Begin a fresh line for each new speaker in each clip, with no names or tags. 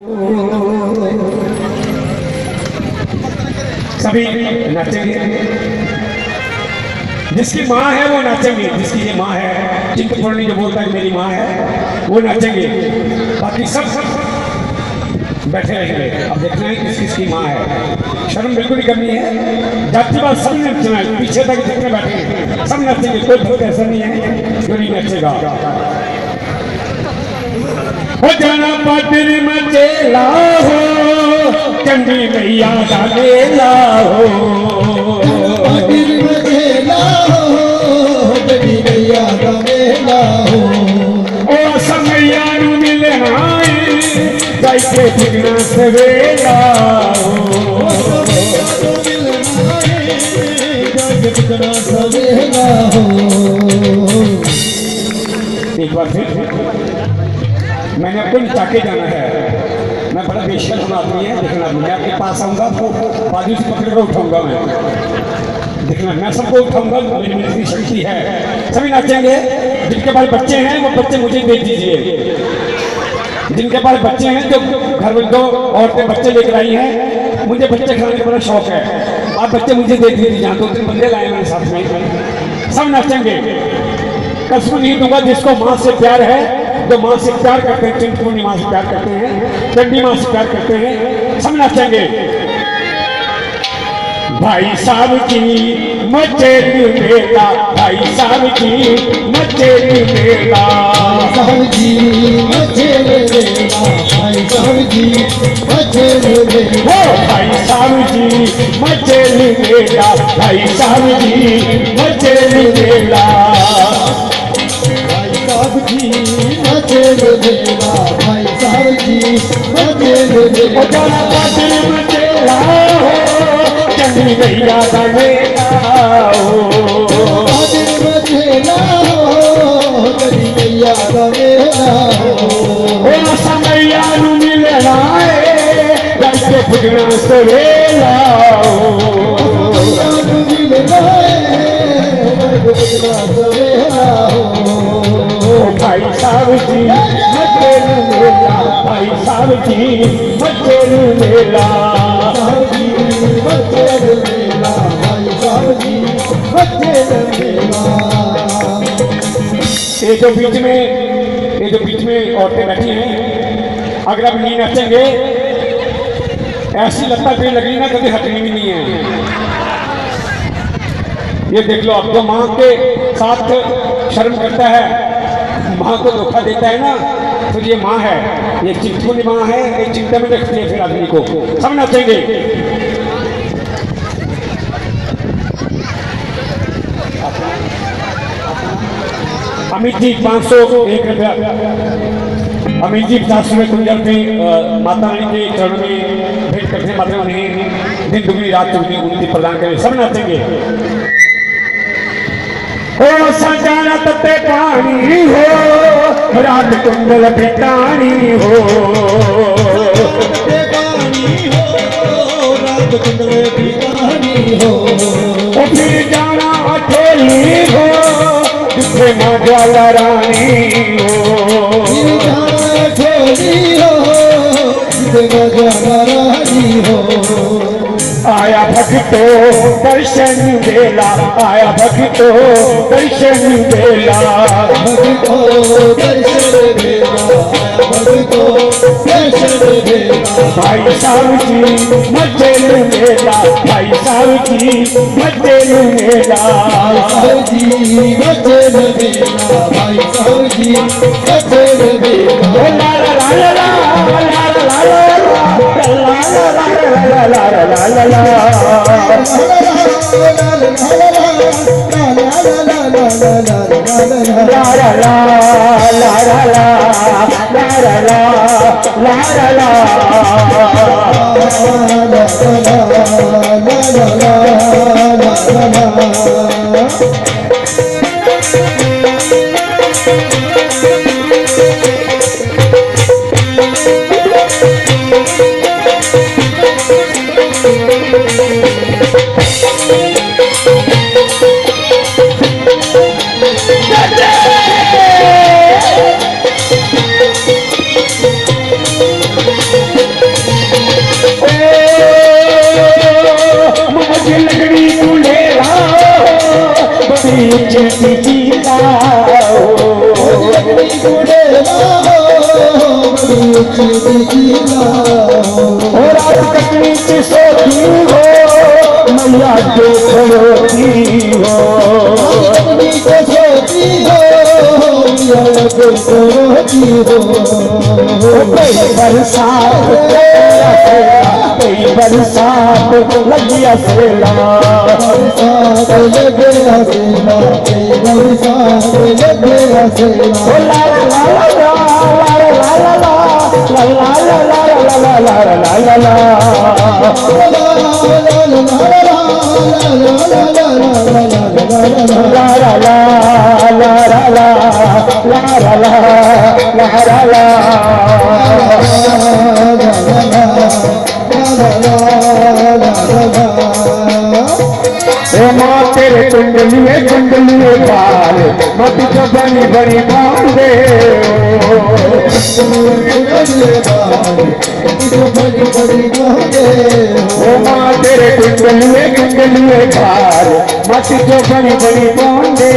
सभी नाचेंगे। जिसकी माँ है वो नाचेंगे, जिसकी ये माँ है, चिंतपूर्णी जो बोलता है मेरी माँ है वो नाचेंगे। बाकी सब बैठे रहेंगे। अब देखना है किस किसकी माँ है। शर्म बिल्कुल नहीं करनी है। जाति बात सब नचना है। पीछे तक जितने बैठे हैं सब नाचेंगे। कोई भक्त ऐसा नहीं है जो नहीं नचेगा। हो जाना पातिर मचेला हो, चंडी मैया का मेला हो।
पातिर मचेला हो, चंडी मैया का मेला हो।
ओ समैया नू मिलना जाई के ठिकना सवेला हो।
ठिकना सवेला हो।
एक बार फिर मैंने आपको निचा के जाना है। मैं बड़ा बेशर्म आदमी है। देखना मैं आपके पास आऊँगा तो बाजू से पकड़ कर उठाऊंगा। मैं देखना मैं सबको उठाऊंगा। मेरी शक्ति है। सभी नाचेंगे। जिनके पास बच्चे हैं वो बच्चे मुझे दे दीजिए। जिनके पास बच्चे हैं जो घर में दो औरतें बच्चे लेकर आई हैं, मुझे बच्चे खिलाने का बड़ा शौक है। आप बच्चे मुझे दे दीजिए। जहाँ 2-3 बंदे लाए मेरे साथ में। सब नाचेंगे। कसम नहीं दूंगा। जिसको माँ से प्यार है, जो माँ से प्यार करते हैं, चिंतपूर्णी माँ से प्यार करते हैं, चंडी माँ से प्यार करते हैं, सब नाचेंगे। भाई साहब की मचे मेला, भाई साहब की मचे मेला,
साहब जी मचे मेला, भाई साहब जी मचे मेला,
भाई साहब जी मचे मेला, भाई साहब जी मचे मेला,
भाई साहब जी मचे मेला, भाई साहब जी मचे मेला।
जाना पातिर मचेला हो, चंडी मैया का मेला हो।
पातिर मचेला हो, चंडी मैया का मेला हो।
ओ समैया नू मिलना है जाई के ठिकना सवेला हो।
मिलना है ठिकना सवेला हो।
भाई साहब जी मचे मेला, भाई साहब जी मचे मेला,
साहब जी मचे मेला, भाई साहब जी मचे मेला।
ये जो बीच में औरतें बैठी हैं, अगर आप नहीं नाचेंगे ऐसी लत्ता पेड़ लगनी ना कभी हटनी भी नहीं है। ये देख लो। अब तो माँ के साथ शर्म करता है, माँ को धोखा देता है ना, तो ये माँ है, ये चिंतपूर्णी माँ है, ये चिंता में रखती है फिर आदमी को। सब नाचेंगे। अमित जी 501 रुपया। अमित जी 50 रुपये कुंजल पे माता रानी के चरण में भेंट करते हैं। माता रानी दिन दुगनी रात चुगनी उन्नति प्रदान करें। सब नाचेंगे। हो सजाना तते पानी हो, रात कुंडल पिटानी हो।
रात कुंडल पिटानी हो।
फिर जाना अकेली हो, जिसे मजा रानी हो।
फिर जाना अकेली हो, जिसे मजा रानी हो।
आया भक्तो दर्शन देला, आया भक्तो दर्शन देला,
भक्तो दर्शन देला, भक्तो दर्शन देला।
भाई साहब जी मचे मेला, भाई साहब जी मचे मेला,
साहब जी मचे मेला, भाई साहब जी मचे मेला।
ला ला ला ला ला ला ला ला ला चेटी जीता
अग्नि गुड़ेला बड़ी चीला
हो रात कटनी की सोती हो मैया देखी हो
अग्नि को सोती हो सोती हो
कोई बरसात लगिया सेला
बरसात लगे हसीना बरसात लगे हसीना
ओ ला ला ला ला ला ला ला ला ला ला ला ला ला ला तेरे कुंडलिए बाल मत जो बनी बनी बांधे ओ माँ तेरे कुंडलिए बाल मत जो बनी बनी बांधे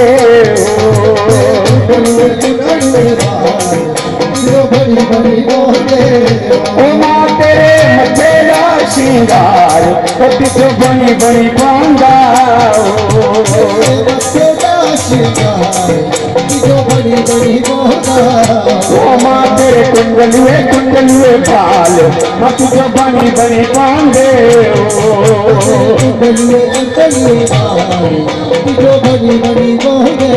ओ माँ तेरे मथेरा श्रृंगार मत जो बनी बनी बांधा ओ माँ तेरे कुंडलिए बाल मत जो बनी बनी बांधे
जो बड़ी बड़ी बोले